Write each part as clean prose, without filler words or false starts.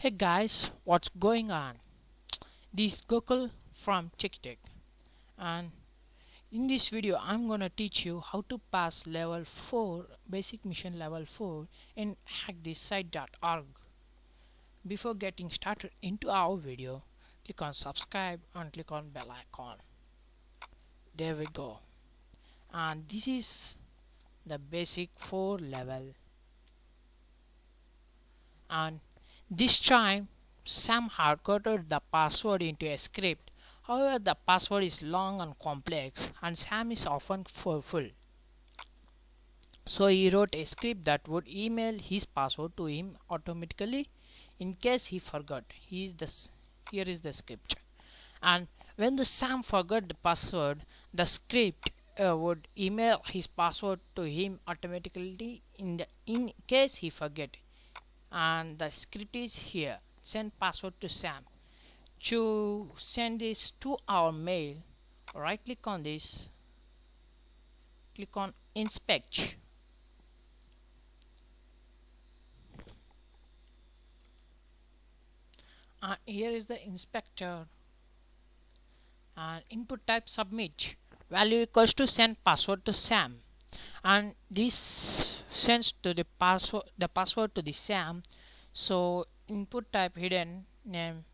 Hey guys, what's going on? This is Gokul from Techy, and in this video I'm gonna teach you how to pass level 4 basic mission level 4 in Hackthissite.org. Before getting started into our video, click on subscribe and click on bell icon. There we go. And this is the basic 4 level, and this time Sam hard-coded the password into a script. However, the password is long and complex, and Sam is often forgetful. So he wrote a script that would email his password to him automatically in case he forgot. Here is the script. And when the Sam forgot the password, the script would email his password to him automatically in case he forget. And the script is here. Send password to Sam. To send this to our mail, right click on this, click on inspect, and here is the inspector, and input type submit, value equals to send password to Sam, and this sends to the password to the Sam. So input type hidden name,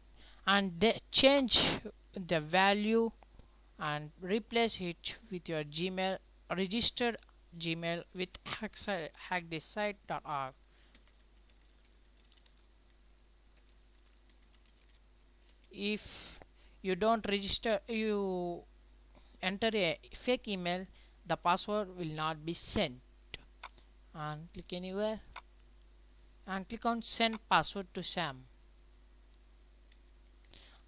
and they change the value and replace it with your Gmail registered Gmail with Hackthissite.org. If you don't register, you enter a fake email, the password will not be sent. And click anywhere and click on send password to Sam.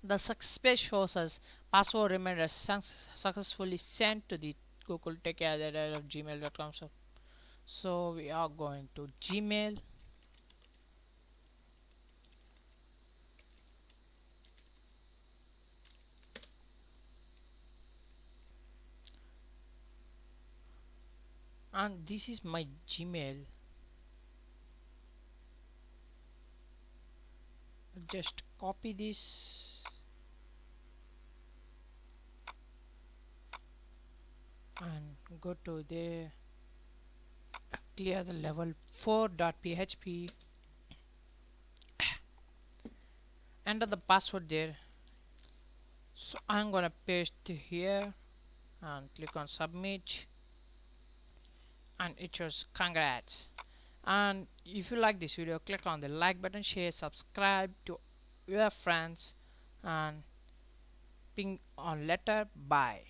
The success page shows us password reminder successfully sent to the Google Techy at gmail.com. So we are going to Gmail, and this is my Gmail. Just copy this and go to there, clear the level 4.php, enter the password there. So I'm gonna paste here and click on submit, and it shows congrats. And if you like this video, click on the like button, share, subscribe to your friends, and ping on letter. Bye.